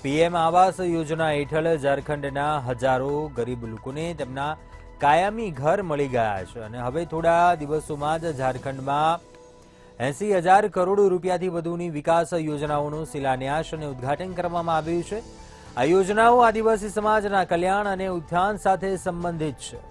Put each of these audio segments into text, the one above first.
PM Awas Yojana હેઠળ ઝારખંડના હજારો ગરીબ લોકોને તેમના કાયમી ઘર મળી ગયા છે અને હવે થોડા દિવસોમાં જ ઝારખંડમાં 80,000 કરોડ રૂપિયાથી વધુની વિકાસ યોજનાઓનું શિલાન્યાસ અને ઉદ્ઘાટન કરવામાં આવ્યું છે। આ યોજનાઓ આદિવાસી સમાજના કલ્યાણ અને ઉત્થાન સાથે સંબંધિત છે।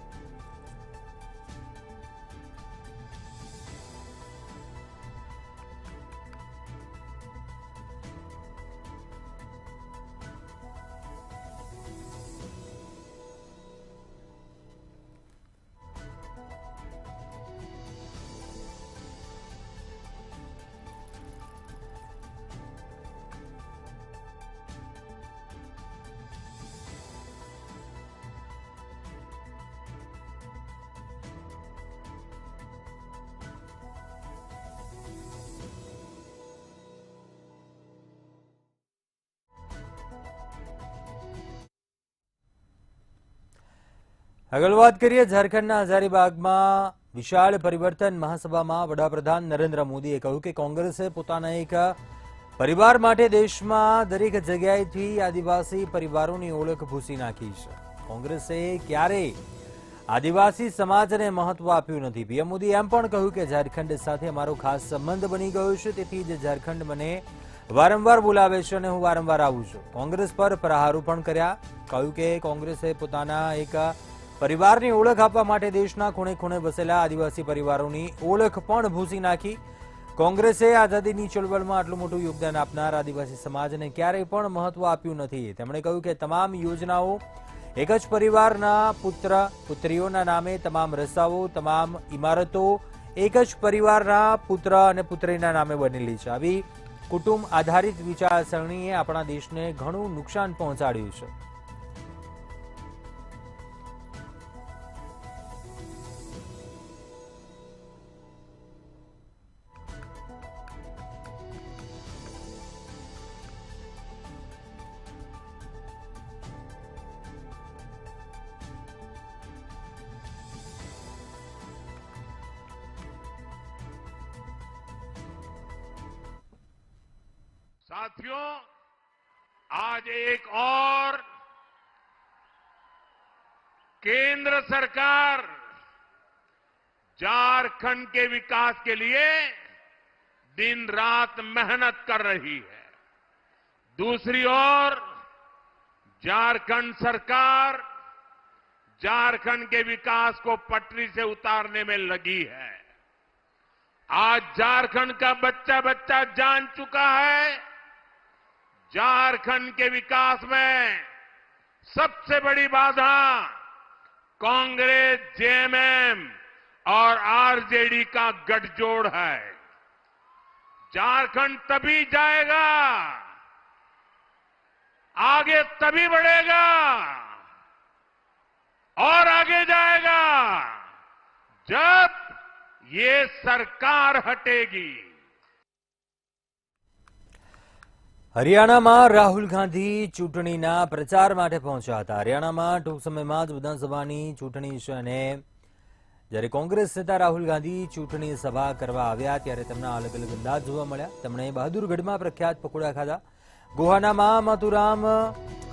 આગળ વાત કરીએ ઝારખંડના હજારીબાગમાં વિશાળ પરિવર્તન મહાસભામાં વડાપ્રધાન નરેન્દ્ર મોદીએ કહ્યું કે કોંગ્રેસે પોતાના એક પરિવાર માટે દેશમાં દરેક જગ્યાએથી આદિવાસી પરિવારોની ઓળખ ભૂંસી નાખી છે। કોંગ્રેસે ક્યારેય આદિવાસી સમાજને મહત્વ આપ્યું નથી। પીએમ મોદીએ એમ પણ કહ્યું કે ઝારખંડ સાથે અમારો ખાસ સંબંધ બની ગયો છે, તેથી જ ઝારખંડ મને વારંવાર બોલાવે છે અને હું વારંવાર આવું છું। કોંગ્રેસ પર પ્રહારો પણ કર્યા। કહ્યું કે કોંગ્રેસે પોતાના એક પરિવારની ઓળખ આપવા માટે દેશના ખૂણે ખૂણે વસેલા આદિવાસી પરિવારોની ઓળખ પણ ભૂંસી નાખી। કોંગ્રેસે આઝાદીની ચળવળમાં આટલું મોટું યોગદાન આપનાર આદિવાસી સમાજને ક્યારેય પણ મહત્વ આપ્યું નથી। તેમણે કહ્યું કે તમામ યોજનાઓ એક જ પરિવારના પુત્ર પુત્રીઓના નામે, તમામ રસ્તાઓ, તમામ ઇમારતો એક જ પરિવારના પુત્ર અને પુત્રીના નામે બનેલી છે। આવી કુટુંબ આધારિત વિચારસરણીએ આપણા દેશને ઘણું નુકસાન પહોંચાડ્યું છે। साथियों, आज एक और केंद्र सरकार झारखंड के विकास के लिए दिन रात मेहनत कर रही है। दूसरी ओर झारखंड सरकार झारखंड के विकास को पटरी से उतारने में लगी है। आज झारखंड का बच्चा बच्चा जान चुका है, झारखंड के विकास में सबसे बड़ी बाधा कांग्रेस, जेएमएम और आरजेडी का गठजोड़ है। झारखंड तभी जाएगा, आगे तभी बढ़ेगा और आगे जाएगा जब ये सरकार हटेगी। હરિયાણામાં રાહુલ ગાંધી ચૂંટણીના પ્રચાર માટે પહોંચ્યા હતા। હરિયાણામાં ટૂંક સમયમાં જ વિધાનસભાની ચૂંટણી છે અને જ્યારે કોંગ્રેસ નેતા રાહુલ ગાંધી ચૂંટણી સભા કરવા આવ્યા ત્યારે તેમના અલગ અલગ અંદાજ જોવા મળ્યા। તેમણે બહાદુરગઢમાં પ્રખ્યાત પકોડા ખાધા। ગોહાનામાં મથુરામ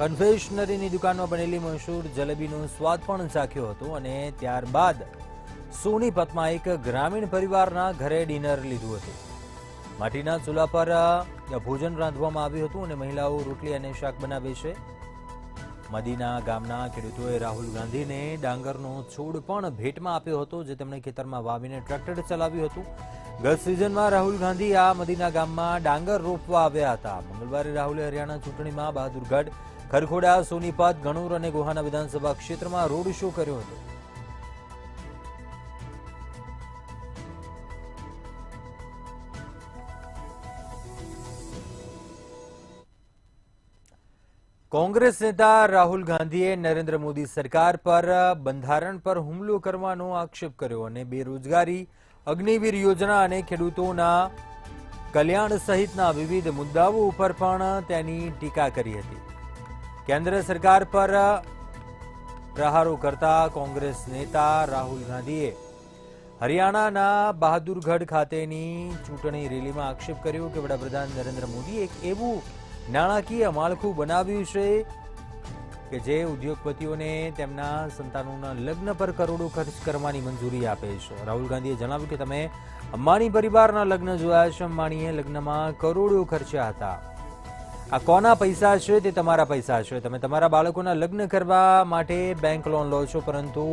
કન્ફેશનરીની દુકાનમાં બનેલી મશહૂર જલેબીનો સ્વાદ પણ ચાખ્યો હતો અને ત્યારબાદ સોનીપતમાં એક ગ્રામીણ પરિવારના ઘરે ડિનર લીધું હતું। માટીના ચૂલા પર ભોજન રાંધવામાં આવ્યું હતું અને મહિલાઓ રોટલી અને શાક બનાવે છે। મદીના ગામના ખેડૂતોએ રાહુલ ગાંધીને ડાંગરનો છોડ પણ ભેટમાં આપ્યો હતો, જે તેમણે ખેતરમાં વાવીને ટ્રેક્ટર ચલાવ્યું હતું। ગત સિઝનમાં રાહુલ ગાંધી આ મદીના ગામમાં ડાંગર રોપવા આવ્યા હતા। મંગળવારે રાહુલે હરિયાણા ચૂંટણીમાં બહાદુરગઢ, ખરખોડા, સોનીપત, ગણુર અને ગોહાના વિધાનસભા ક્ષેત્રમાં રોડ શો કર્યો હતો। કોંગ્રેસ નેતા રાહુલ ગાંધીએ નરેન્દ્ર મોદી સરકાર પર બંધારણ પર હુમલો કરવાનો આક્ષેપ કર્યો અને બેરોજગારી, અગ્નિવીર યોજના અને ખેડૂતોના કલ્યાણ સહિતના વિવિધ મુદ્દાઓ ઉપર પણ તેની ટીકા કરી હતી। કેન્દ્ર સરકાર પર પ્રહારો કરતા કોંગ્રેસ નેતા રાહુલ ગાંધીએ હરિયાણાના બહાદુરગઢ ખાતેની ચૂંટણી રેલીમાં આક્ષેપ કર્યો કે વડાપ્રધાન નરેન્દ્ર મોદીએ એક એવું નાણાકીય માળખું બનાવ્યું છે કે જે ઉદ્યોગપતિઓને તેમના સંતાનોના લગ્ન પર કરોડો ખર્ચ કરવાની મંજૂરી આપે છે. રાહુલ ગાંધીએ જણાવ્યું કે તમે અંબાણી પરિવારના લગ્ન જોયા છે. અંબાણીએ લગ્નમાં કરોડો ખર્ચ્યા હતા. આ કોના પૈસા છે? તે તમારા પૈસા છે. તમે તમારા બાળકોના લગ્ન કરવા માટે બેંક લોન લો છો, પરંતુ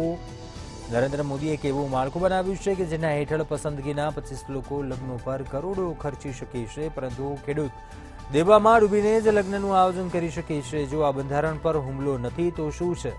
નરેન્દ્ર મોદીએ એક એવું માળખું બનાવ્યું છે કે જેના હેઠળ પસંદગીના 25 લોકો લગ્નો પર કરોડો ખર્ચી શકે છે, પરંતુ ખેડૂત દેવામાં ડૂબીને જ લગ્નનું આયોજન કરી શકે છે. જો આ બંધારણ પર હુમલો નથી તો શું છે?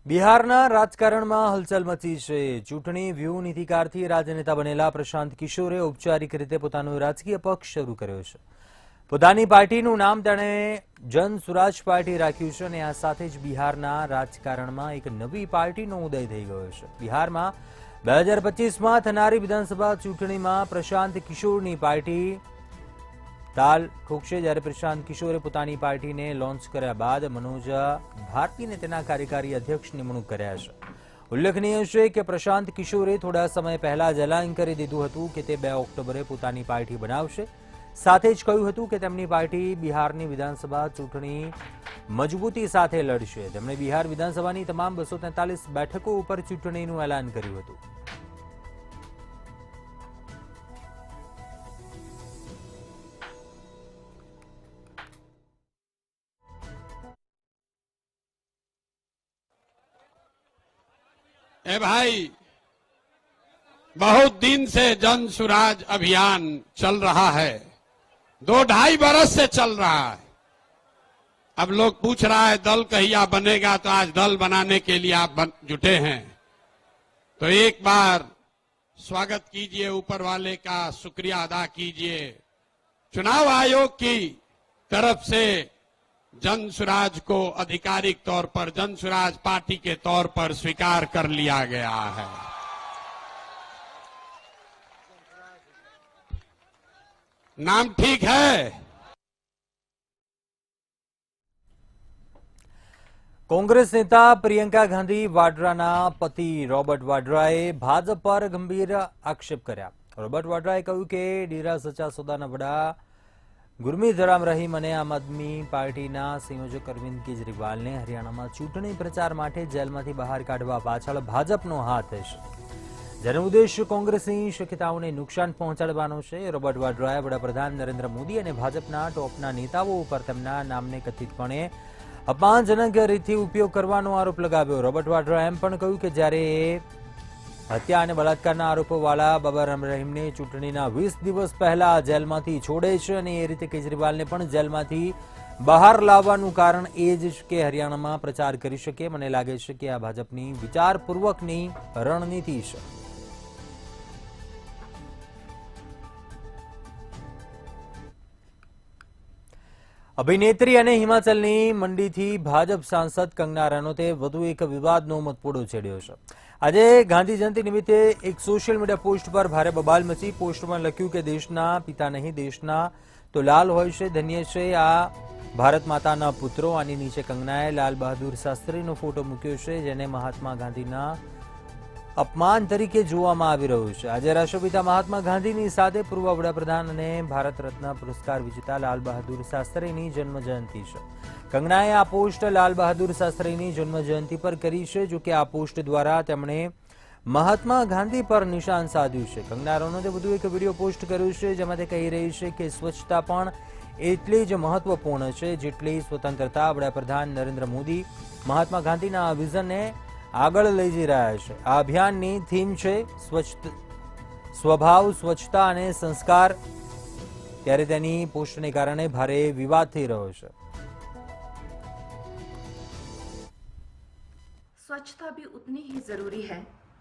બિહારના રાજકારણમાં હલચલ મચી છે. ચૂંટણી વ્યૂહ નીતિકારથી રાજનેતા બનેલા પ્રશાંત કિશોરે ઔપચારિક રીતે પોતાનો રાજકીય પક્ષ શરૂ કર્યો છે. પોતાની પાર્ટીનું નામ તેણે જન સુરાજ પાર્ટી રાખ્યું છે અને આ સાથે જ બિહારના રાજકારણમાં એક નવી પાર્ટીનો ઉદય થઈ ગયો છે. બિહારમાં 2025માં થનારી વિધાનસભા ચૂંટણીમાં પ્રશાંત કિશોરની પાર્ટી તાલ ઠોકશે. જ્યારે પ્રશાંત કિશોરે પોતાની પાર્ટીને લોન્ચ કર્યા બાદ મનોજ ભારતીને તેના કાર્યકારી અધ્યક્ષ નિમણૂક કર્યા છે. ઉલ્લેખનીય છે કે પ્રશાંત કિશોરે થોડા સમય પહેલા જ એલાન કરી દીધું હતું કે તે 2 ઓક્ટોબરે પોતાની પાર્ટી બનાવશે. સાથે જ કહ્યું હતું કે તેમની પાર્ટી બિહારની વિધાનસભા ચૂંટણી મજબૂતી સાથે લડશે. તેમણે બિહાર વિધાનસભાની તમામ 243 બેઠકો ઉપર ચૂંટણીનું એલાન કર્યું હતું. ए भाई, बहुत दिन से जन सुराज अभियान चल रहा है, 2-2.5 बरस से चल रहा है. अब लोग पूछ रहा है दल कहिया बनेगा, तो आज दल बनाने के लिए आप जुटे हैं. तो एक बार स्वागत कीजिए, ऊपर वाले का शुक्रिया अदा कीजिए. चुनाव आयोग की तरफ से जन सुराज को आधिकारिक तौर पर जन सुराज पार्टी के तौर पर स्वीकार कर लिया गया है. नाम ठीक है. કોંગ્રેસ નેતા પ્રિયંકા ગાંધી વાડ્રાના પતિ રોબર્ટ વાડ્રાએ ભાજપ પર ગંભીર આક્ષેપ કર્યા. રોબર્ટ વાડ્રાએ કહ્યું કે ડેરા સચ્ચા સોદાના વડા ગુરમીત રહીમ અને આમ આદમી પાર્ટીના સંયોજક અરવિંદ કેજરીવાલને હરિયાણામાં ચૂંટણી પ્રચાર માટે જેલમાંથી બહાર કાઢવા પાછળ ભાજપનો હાથ છે, જેનો ઉદ્દેશ કોંગ્રેસની શક્યતાઓને નુકસાન પહોંચાડવાનો છે. રોબર્ટ વાડ્રાએ વડાપ્રધાન નરેન્દ્ર મોદી અને ભાજપના ટોપના નેતાઓ ઉપર તેમના નામને કથિતપણે અપમાનજનક રીતથી ઉપયોગ કરવાનો આરોપ લગાવ્યો. રોબર્ટ વાડ્રાએ એમ પણ કહ્યું કે જ્યારે હત્યા અને બળાત્કારના આરોપોવાળા બાબા રહીમને ચૂંટણીના 20 દિવસ પહેલા જેલમાંથી છોડે છે અને એ રીતે કેજરીવાલને પણ જેલમાંથી બહાર લાવવાનું કારણ એ જ કે હરિયાણામાં પ્રચાર કરી શકે. મને લાગે છે કે આ ભાજપની વિચારપૂર્વકની રણનીતિ છે. અભિનેત્રી અને હિમાચલની મંડીથી ભાજપ સાંસદ કંગના રનૌતે વધુ એક વિવાદનો મતપોડો છેડ્યો છે. આજે ગાંધી જયંતિ નિમિત્તે એક સોશિયલ મીડિયા પોસ્ટ પર ભારે બબાલ મચી. પોસ્ટમાં લખ્યું કે દેશના પિતા નહીં દેશના તો લાલ હોય છે, ધન્ય છે આ ભારત માતાના પુત્રો. આની નીચે કંગનાએ લાલ બહાદુર શાસ્ત્રીનો ફોટો મૂક્યો છે, જેને મહાત્મા ગાંધીના અપમાન તરીકે જોવામાં આવી રહ્યું છે. આજે રાષ્ટ્રપિતા મહાત્મા ગાંધીની સાથે પૂર્વ વડાપ્રધાન અને ભારત રત્ન પુરસ્કાર વિજેતા લાલ બહાદુર શાસ્ત્રીની જન્મ જયંતિ છે. કંગનાએ આ પોસ્ટ લાલ બહાદુર શાસ્ત્રીની જન્મ જયંતિ પર કરી છે. જો કે આ પોસ્ટ દ્વારા તેમણે મહાત્મા ગાંધી પર નિશાન સાધ્યું છે. કંગના રનૌતે વધુ એક વિડીયો પોસ્ટ કર્યો છે, જેમાં તે કહી રહી છે કે સ્વચ્છતા પણ એટલી જ મહત્વપૂર્ણ છે જેટલી સ્વતંત્રતા. વડાપ્રધાન નરેન્દ્ર મોદી મહાત્મા ગાંધીના આ વિઝનને આગળ લઈ જઈ રહ્યા છે. આ અભિયાનની થીમ છે સ્વભાવ, સ્વચ્છતા અને સંસ્કાર. ત્યારે તેની પોસ્ટને કારણે ભારે વિવાદ થઈ રહ્યો છે. स्वच्छता भी उतनी ही जरूरी है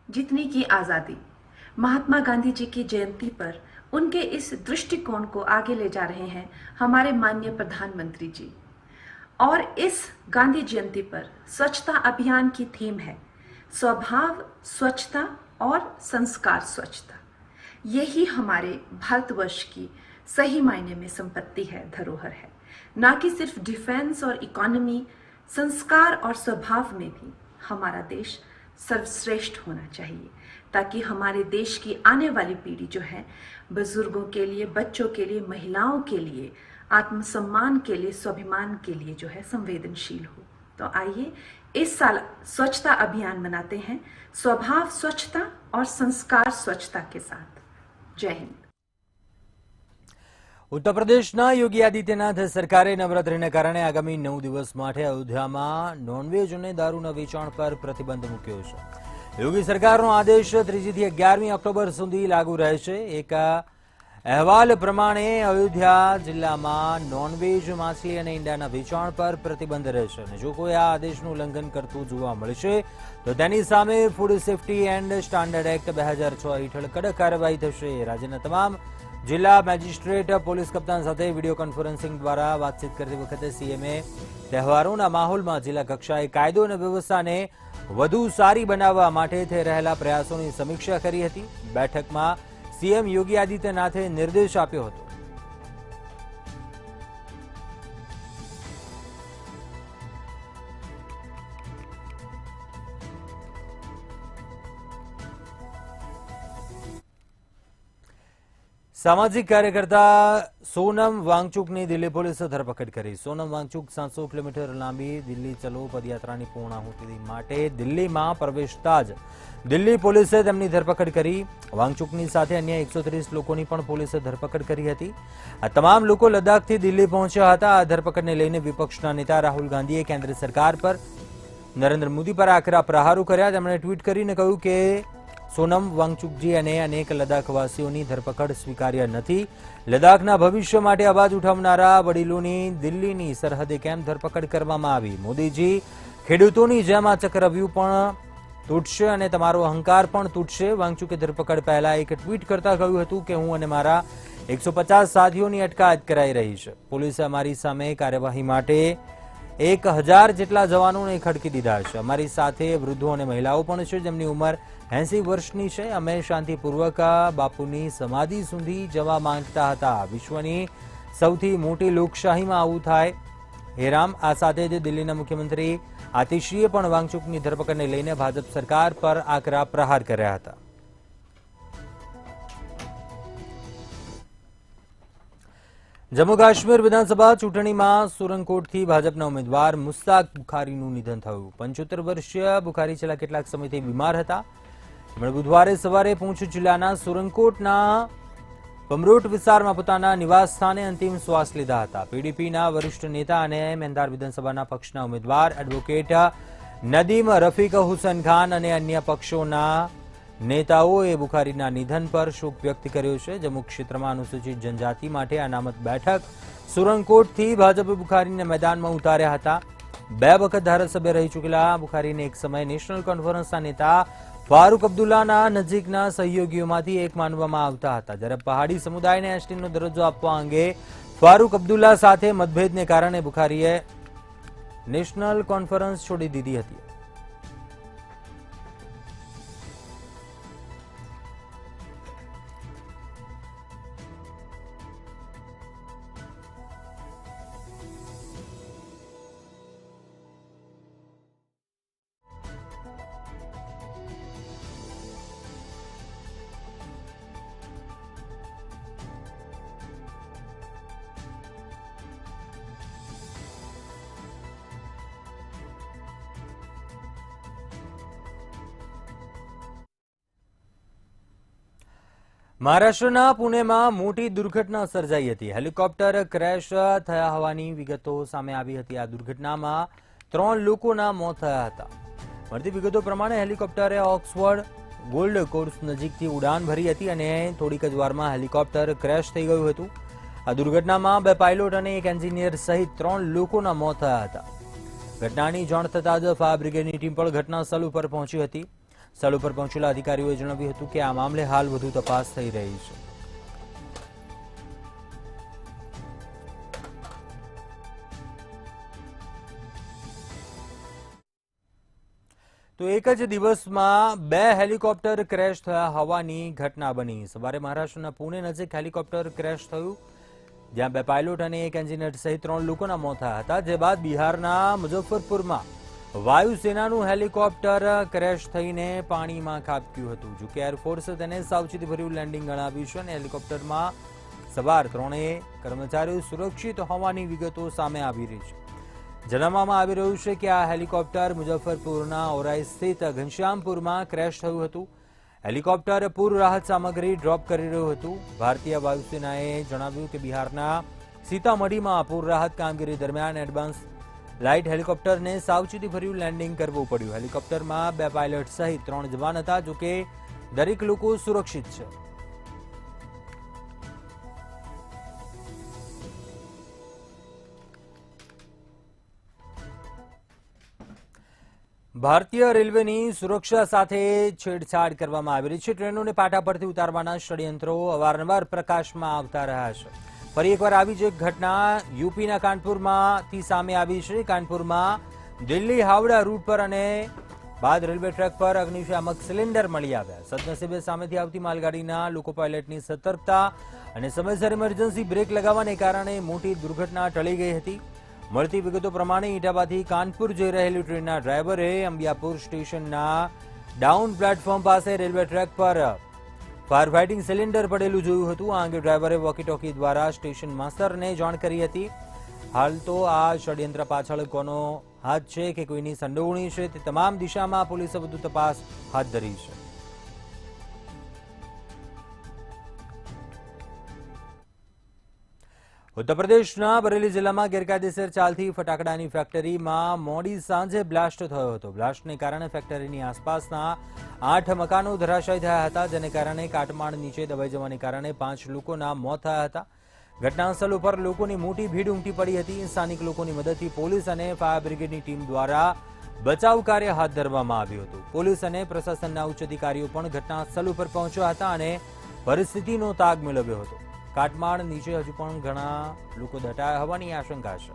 जितनी की आज़ादी। महात्मा गांधी जी की जयंती पर उनके इस दृष्टिकोण को आगे ले जा रहे हैं हमारे माननीय प्रधानमंत्री जी। और इस गांधी जयंती पर स्वच्छता अभियान की थीम है स्वभाव स्वच्छता और संस्कार स्वच्छता। यही हमारे भारतवर्ष की सही मायने में संपत्ति है, धरोहर है, ना कि सिर्फ डिफेंस और इकोनॉमी। संस्कार और स्वभाव में भी हमारा देश सर्वश्रेष्ठ होना चाहिए, ताकि हमारे देश की आने वाली पीढ़ी जो है बुजुर्गों के लिए, बच्चों के लिए, महिलाओं के लिए, आत्मसम्मान के लिए, स्वाभिमान के लिए जो है संवेदनशील हो। तो आइए इस साल स्वच्छता अभियान मनाते हैं स्वभाव स्वच्छता और संस्कार स्वच्छता के साथ। जय हिंद। ઉત્તર પ્રદેશના યોગી આદિત્યનાથ સરકારે નવરાત્રિને કારણે આગામી 9 દિવસ માટે અયોધ્યામાં નોનવેજ અને દારૂના વેચાણ પર પ્રતિબંધ મૂક્યો છે. યોગી સરકારનો આદેશ 3 થી 11 ઓક્ટોબર સુધી લાગુ રહેશે. એક અહેવાલ પ્રમાણે અયોધ્યા જિલ્લામાં નોનવેજ, માછલી અને ઈંડાના વેચાણ પર પ્રતિબંધ રહેશે અને જો કોઈ આ આદેશનું ઉલ્લંઘન કરતું જોવા મળશે તો તેની સામે food safety and standard act 2006 હેઠળ કડક કાર્યવાહી થશે. રાજ્યના તમામ જિલ્લા મેજિસ્ટ્રેટ પોલીસ કપ્તાન સાથે વિડીયો કોન્ફરન્સિંગ દ્વારા વાતચીત કરતી વખતે સીએમએ તહેવારોના માહોલમાં જિલ્લા કક્ષાએ કાયદો અને વ્યવસ્થાને વધુ સારી બનાવવા માટે થઈ રહેલા પ્રયાસોની સમીક્ષા કરી હતી. બેઠકમાં સીએમ યોગી આદિત્યનાથે નિર્દેશ આપ્યો હતો. સામાજિક કાર્યકર્તા સોનમ વાંગચુકની દિલ્હી પોલીસે ધરપકડ કરી. સોનમ વાંગચુક 700 કિલોમીટર લાંબી દિલ્હી ચલો પદયાત્રાની પૂર્ણાહુતિ માટે દિલ્હીમાં પ્રવેશતા જ દિલ્હી પોલીસે તેમની ધરપકડ કરી. વાંગચુકની સાથે અન્ય 130 લોકોની પણ પોલીસે ધરપકડ કરી હતી. આ તમામ લોકો લદ્દાખથી દિલ્હી પહોંચ્યા હતા. આ ધરપકડને લઈને વિપક્ષના નેતા રાહુલ ગાંધીએ કેન્દ્ર સરકાર પર, નરેન્દ્ર મોદી પર આકરા પ્રહારો કર્યા. તેમણે ટ્વીટ કરીને કહ્યું કે સોનમ વાંગચુકજી અને અનેક લદ્દાખવાસીઓની ધરપકડ સ્વીકાર્ય નથી. લદ્દાખના ભવિષ્ય માટે અવાજ ઉઠાવનારા વડીલોની દિલ્હીની સરહદે કેમ ધરપકડ કરવામાં આવી? મોદીજી, ખેડૂતોની જેમ આ ચક્રવ્યૂહ પણ તૂટશે અને તમારો અહંકાર પણ તૂટશે. વાંગચુકે ધરપકડ પહેલા એક ટ્વીટ કરતા કહ્યું હતું કે હું અને મારા 150 સાથીઓની અટકાયત કરાઈ રહી છે. પોલીસે અમારી સામે કાર્યવાહી માટે 1000 જેટલા જવાનોને ખડકી દીધા છે. અમારી સાથે વૃદ્ધો અને મહિલાઓ પણ છે જેમની ઉંમર 80 વર્ષની છે. અમે શાંતિપૂર્વક બાપુની સમાધિ સુધી જવા માંગતા હતા. વિશ્વની સૌથી મોટી લોકશાહીમાં આવું થાય. હેરામ. આ સાથે જ દિલ્હીના મુખ્યમંત્રી આતિશીએ પણ વાંગચુકની ધરપકડને લઈને ભાજપ સરકાર પર આકરા પ્રહાર કર્યા હતા. જમ્મુ કાશ્મીર વિધાનસભા ચૂંટણીમાં સુરનકોટથી ભાજપના ઉમેદવાર મુસ્તાક બુખારીનું નિધન થયું. 75 વર્ષીય બુખારી છેલ્લા કેટલાક સમયથી બીમાર હતા. તેમણે બુધવારે સવારે પૂંછ જિલ્લાના સુરનકોટના પમરોટ વિસ્તારમાં પોતાના નિવાસ સ્થાને અંતિમ શ્વાસ લીધા હતા. પીડીપીના વરિષ્ઠ નેતા અને મેંધાર વિધાનસભાના પક્ષના ઉમેદવાર એડવોકેટ નદીમ રફીક હુસેન ખાન અને અન્ય પક્ષોના નેતાઓએ બુખારીના નિધન પર શોક વ્યક્ત કર્યો છે. જમ્મુ ક્ષેત્રમાં અનુસૂચિત જનજાતિ માટે અનામત બેઠક સુરનકોટથી ભાજપે બુખારીને મેદાનમાં ઉતાર્યા હતા. 2 વખત ધારાસભ્ય રહી ચૂકેલા બુખારીને એક સમય નેશનલ કોન્ફરન્સના नेता फारूक अब्दुल्लाना नजीकना सहयोगीओमांथी एक मानवामां आवता हता. ज्यारे पहाड़ी समुदायने एसटीनो दरज्जो आपवा अंगे फारूक अब्दुल्ला साथे मतभेदने कारणे बुखारीए नेशनल कॉन्फरन्स छोड़ी दीधी हती. મહારાષ્ટ્રના પુણેમાં મોટી દુર્ઘટના સર્જાઈ હતી. હેલિકોપ્ટર ક્રેશ થયા હોવાની વિગતો સામે આવી હતી. આ દુર્ઘટનામાં 3 લોકોના મોત થયા હતા. મળતી વિગતો પ્રમાણે હેલિકોપ્ટરે ઓક્સફર્ડ ગોલ્ડ કોર્સ નજીકથી ઉડાન ભરી હતી અને થોડીક જ વારમાં હેલિકોપ્ટર ક્રેશ થઈ ગયું હતું. આ દુર્ઘટનામાં 2 પાયલોટ અને 1 એન્જિનિયર સહિત 3 લોકોના મોત થયા હતા. ઘટનાની જાણ થતાં જ ફાયર બ્રિગેડની ટીમ પણ ઘટના સ્થળ ઉપર પહોંચી હતી. સ્થળ ઉપર પહોંચેલા અધિકારીઓએ જણાવ્યું હતું કે આ મામલે હાલ વધુ તપાસ થઈ રહી છે. તો એક જ દિવસમાં 2 હેલિકોપ્ટર ક્રેશ થયા હોવાની ઘટના બની. સવારે મહારાષ્ટ્રના પુણે નજીક હેલિકોપ્ટર ક્રેશ થયું, જ્યાં 2 પાયલોટ અને 1 એન્જિનિયર સહિત 3 લોકોના મોત થયા હતા. જે બાદ બિહારના મુઝફ્ફરપુરમાં વાયુસેનાનું હેલિકોપ્ટર ક્રેશ થઈને પાણીમાં ખાબક્યું હતું. જોકે એરફોર્સે તેને સાવચેતીભર્યું લેન્ડિંગ ગણાવ્યું છે અને હેલિકોપ્ટરમાં સવાર 3 કર્મચારીઓ સુરક્ષિત હોવાની વિગતો સામે આવી રહી છે. જણાવવામાં આવી રહ્યું છે કે આ હેલિકોપ્ટર મુઝફ્ફરપુરના ઓરાઈ સ્થિત ઘનશ્યામપુરમાં ક્રેશ થયું હતું. હેલિકોપ્ટર પૂર રાહત સામગ્રી ડ્રોપ કરી રહ્યું હતું. ભારતીય વાયુસેનાએ જણાવ્યું કે બિહારના સીતામઢીમાં પૂર રાહત કામગીરી દરમિયાન એડવાન્સ લાઇટ હેલિકોપ્ટરને સાવચેતીભર્યું લેન્ડિંગ કરવું પડ્યું. હેલિકોપ્ટરમાં 2 પાયલટ સહિત 3 જવાન હતા. જોકે દરેક લોકો સુરક્ષિત છે. ભારતીય રેલવેની સુરક્ષા સાથે છેડછાડ કરવામાં આવી રહી છે. ટ્રેનોને પાટા પરથી ઉતારવાના ષડયંત્રો અવારનવાર પ્રકાશમાં આવતા રહ્યા છે. ફરી એકવાર આવી જ એક ઘટના યુપીના કાનપુરમાંથી સામે આવી છે. કાનપુરમાં દિલ્હી હાવડા રૂટ પર અને બાદ રેલવે ટ્રેક પર અગ્નિશામક સિલિન્ડર મળી આવ્યા. સદનસીબે સામેથી આવતી માલગાડીના લોકો પાયલટની સતર્કતા અને સમયસર ઇમરજન્સી બ્રેક લગાવવાને કારણે મોટી દુર્ઘટના ટળી ગઈ હતી. મળતી વિગતો પ્રમાણે ઈટાવાથી કાનપુર જઈ રહેલી ટ્રેનના ડ્રાઈવરે અંબિયાપુર સ્ટેશનના ડાઉન પ્લેટફોર્મ પાસે રેલવે ટ્રેક પર ફાયર ફાઇટિંગ સિલિન્ડર પડેલું જોયું હતું. આ અંગે ડ્રાઈવરે વોકી ટોકી દ્વારા સ્ટેશન માસ્ટરને જાણ કરી હતી. હાલ તો આ ષડયંત્ર પાછળ કોનો હાથ છે કે કોઈની સંડોવણી છે તે તમામ દિશામાં પોલીસે વધુ તપાસ હાથ ધરી છે. ઉત્તર પ્રદેશના બરેલી જિલ્લામાં ગેરકાયદેસર ચાલતી ફટાકડાની ફેક્ટરીમાં મોડી સાંજે બ્લાસ્ટ થયો હતો. બ્લાસ્ટને કારણે ફેક્ટરીની આસપાસના 8 મકાનો ધરાશાયી થયા હતા, જેને કારણે કાટમાળ નીચે દબાઈ જવાને કારણે 5 લોકોના મોત થયા હતા. ઘટના સ્થળ ઉપર લોકોની મોટી ભીડ ઉમટી પડી હતી. સ્થાનિક લોકોની મદદથી પોલીસ અને ફાયર બ્રિગેડની ટીમ દ્વારા બચાવ કાર્ય હાથ ધરવામાં આવ્યું હતું. પોલીસ અને પ્રશાસનના ઉચ્ચ અધિકારીઓ પણ ઘટના સ્થળ ઉપર પહોંચ્યા હતા અને પરિસ્થિતિનો તાગ મેળવ્યો હતો. કાટમાળ નીચે હજુ પણ ઘણા લોકો દટાયા હોવાની આશંકા છે.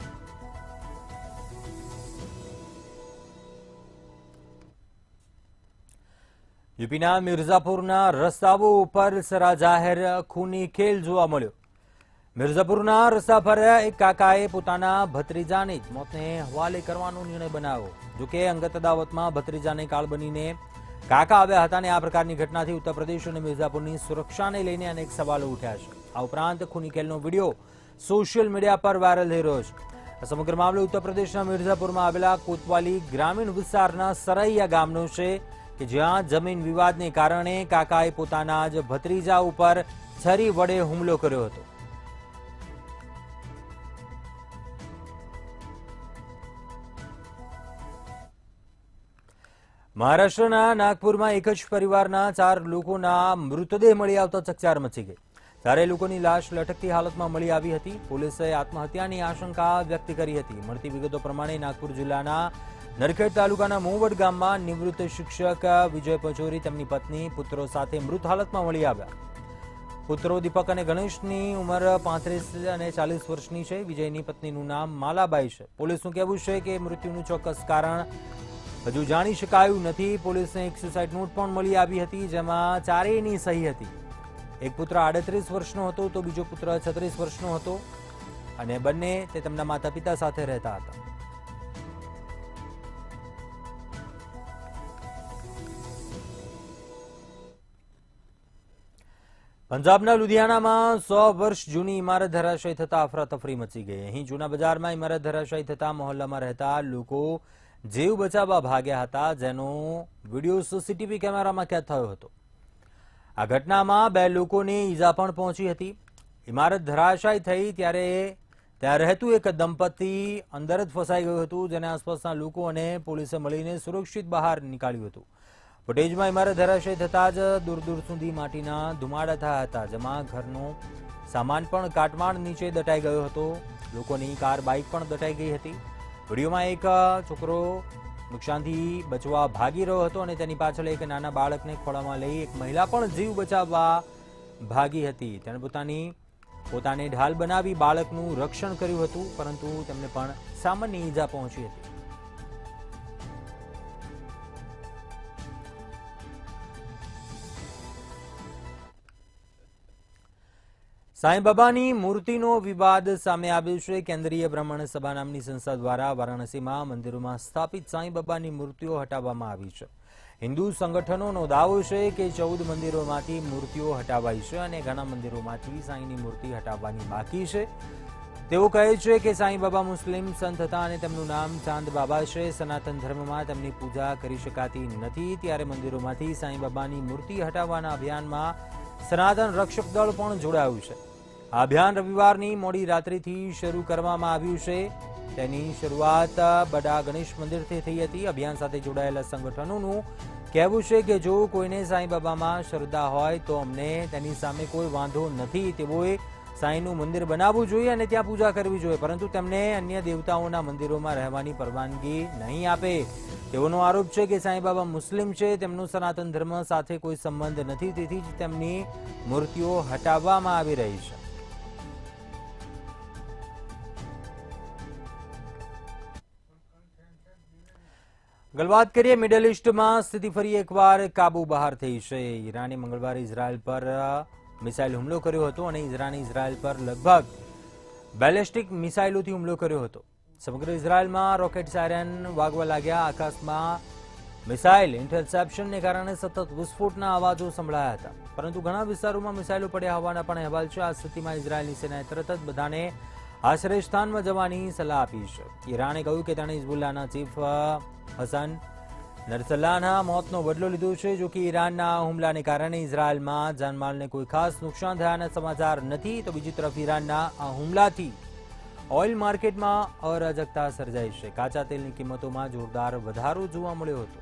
યુપીના મિર્ઝાપુરના રસ્તાઓ ઉપર સરાજાહેર ખૂની ખેલ જોવા મળ્યો. મિર્ઝાપુરના રસ્તા પર એક કાકાએ પોતાના ભત્રીજાને જ મોતને હવાલે કરવાનો નિર્ણય બનાવ્યો. જોકે અંગત અદાવતમાં ભત્રીજાને કાળ બનીને કાકા આવ્યા હતા અને આ પ્રકારની ઘટનાથી ઉત્તર પ્રદેશ અને મિર્ઝાપુરની સુરક્ષાને લઈને અનેક સવાલો ઉઠ્યા છે. આ ઉપરાંત ખૂની ખેલનો વિડીયો સોશિયલ મીડિયા પર વાયરલ થઈ રહ્યો છે. આ સમગ્ર મામલો ઉત્તર પ્રદેશના મિર્ઝાપુરમાં આવેલા કોતવાલી ગ્રામીણ વિસ્તારના સરૈયા ગામનો છે કે જ્યાં જમીન વિવાદને કારણે કાકાએ પોતાના જ ભત્રીજા ઉપર છરી વડે હુમલો કર્યો હતો. મહારાષ્ટ્રના નાગપુરમાં એક જ પરિવારના 4 લોકોના મૃતદેહ મળી આવતા ચકચાર મચી ગઈ. 4 લોકોની લાશ લટકતી હાલતમાં મળી આવી હતી. પોલીસે આત્મહત્યાની આશંકા વ્યક્ત કરી હતી. મળતી વિગતો પ્રમાણે નાગપુર જિલ્લાના નરખેડ તાલુકાના મોવડ ગામમાં નિવૃત્ત શિક્ષક વિજય પચોરી તેમની પત્ની પુત્રો સાથે મૃત હાલતમાં મળી આવ્યા. પુત્રો દીપક અને ગણેશની ઉંમર 35 અને 40 વર્ષની છે. વિજયની પત્નીનું નામ માલાબાઈ છે. પોલીસનું કહેવું છે કે મૃત્યુનું ચોક્કસ કારણ હજુ જાણી શકાયું નથી. પોલીસને એક સુસાઇડ નોટ પણ મળી આવી હતી, જેમાં 4ની સહી હતી. એક પુત્ર 38 વર્ષનો હતો તો બીજો પુત્ર 36 વર્ષનો હતો અને બંને તે તેમના માતા પિતા સાથે રહેતા હતા. પંજાબના લુધિયાણામાં 100 વર્ષ જૂની ઇમારત ધરાશાયી થતા અફરાતફરી મચી ગઈ. અહીં જૂના બજારમાં ઇમારત ધરાશાયી થતા મહોલ્લામાં રહેતા લોકો જીવ બચાવવા ભાગ્યા હતા, જેનો વિડીયો સીસીટીવી કેમેરામાં કેદ થયો હતો. આ ઘટનામાં 2 લોકોને ઈજા પણ પહોંચી હતી. ઇમારત ધરાશાયી થઈ ત્યારે ત્યાં રહેતું એક દંપતી અંદર જ ફસાઈ ગયું હતું, જેને આસપાસના લોકો અને પોલીસે મળીને સુરક્ષિત બહાર નીકાળ્યું હતું. ફૂટેજમાં ઇમારત ધરાશાયી થતાં જ દૂર દૂર સુધી માટીના ધુમાડા થયા હતા, જેમાં ઘરનો સામાન પણ કાટમાળ નીચે દટાઈ ગયો હતો. લોકોની કાર બાઇક પણ દટાઈ ગઈ હતી. વિડીયોમાં એક છોકરો નુકસાનથી બચવા ભાગી રહ્યો હતો અને તેની પાછળ એક નાના બાળકને ખોળામાં લઈ એક મહિલા પણ જીવ બચાવવા ભાગી હતી. તેણે પોતાને ઢાલ બનાવી બાળકનું રક્ષણ કર્યું હતું, પરંતુ તેમને પણ સામાન્ય ઈજા પહોંચી હતી. સાંઈબાબાની મૂર્તિનો વિવાદ સામે આવ્યો છે. કેન્દ્રીય બ્રાહ્મણ સભા નામની સંસ્થા દ્વારા વારાણસીમાં મંદિરોમાં સ્થાપિત સાંઈબાબાની મૂર્તિઓ હટાવવામાં આવી છે. હિન્દુ સંગઠનોનો દાવો છે કે 14 મંદિરોમાંથી મૂર્તિઓ હટાવાઈ છે અને ઘણા મંદિરોમાંથી સાંઈની મૂર્તિ હટાવવાની બાકી છે. તેઓ કહે છે કે સાંઈબાબા મુસ્લિમ સંત હતા અને તેમનું નામ ચાંદ બાબા છે. સનાતન ધર્મમાં તેમની પૂજા કરી શકાતી નથી, ત્યારે મંદિરોમાંથી સાંઈબાબાની મૂર્તિ હટાવવાના અભિયાનમાં સનાતન રક્ષક દળ પણ જોડાયું છે. આ અભિયાન રવિવારની મોડી રાત્રિથી શરૂ કરવામાં આવ્યું છે. તેની શરૂઆત બડા ગણેશ મંદિરથી થઈ હતી. અભિયાન સાથે જોડાયેલા સંગઠનોનું કહેવું છે કે જો કોઈને સાંઈબાબામાં શ્રદ્ધા હોય તો અમને તેની સામે કોઈ વાંધો નથી. તેઓએ સાંઈનું મંદિર બનાવવું જોઈએ અને ત્યાં પૂજા કરવી જોઈએ, પરંતુ તેમને અન્ય દેવતાઓના મંદિરોમાં રહેવાની પરવાનગી નહીં આપે. તેઓનો આરોપ છે કે સાંઈબાબા મુસ્લિમ છે, તેમનો સનાતન ધર્મ સાથે કોઈ સંબંધ નથી, તેથી જ તેમની મૂર્તિઓ હટાવવામાં આવી રહી છે. આગળ વાત કરીએ, મિડલ ઇસ્ટમાં સ્થિતિ ફરી એકવાર કાબુ બહાર થઈ છે. ઈરાને મંગળવારે ઇઝરાયલ પર મિસાઇલ હુમલો કર્યો હતો અને ઈરાને ઇઝરાયલ પર લગભગ બેલેસ્ટિક મિસાઇલોથી હુમલો કર્યો હતો. સમગ્ર ઇઝરાયલમાં રોકેટ સાયરન વાગવા લાગ્યા. આકાશમાં મિસાઇલ ઇન્ટરસેપ્શનને કારણે સતત વિસ્ફોટના અવાજો સંભળાયા હતા, પરંતુ ઘણા વિસ્તારોમાં મિસાઇલો પડ્યા હોવાના પણ અહેવાલ છે. આ સ્થિતિમાં ઇઝરાયલની સેનાએ તરત જ બધાને આશ્રયસ્થાનમાં જવાની સલાહ આપી છે. ઈરાને કહ્યું કે તેણે હિઝબુલ્લાહના ચીફ હસન નસરલ્લાહના મોતનો બદલો લીધો છે. જો કે ઈરાનના હુમલાને કારણે ઇઝરાયલમાં જાનમાલને કોઈ ખાસ નુકસાન થયાના સમાચાર નથી, તો બીજી તરફ ઈરાનના આ હુમલાથી ઓઇલ માર્કેટમાં અરાજકતા સર્જાઈ છે. કાચા તેલની કિંમતોમાં જોરદાર વધારો જોવા મળ્યો હતો.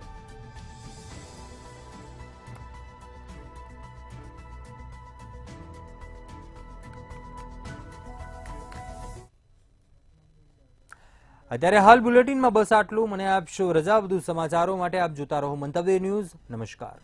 અત્યારે હાલ બુલેટિનમાં બસ આટલું. મને આપશો રજા. વધુ સમાચારો માટે આપ જોતા રહો મંતવ્ય ન્યૂઝ. નમસ્કાર.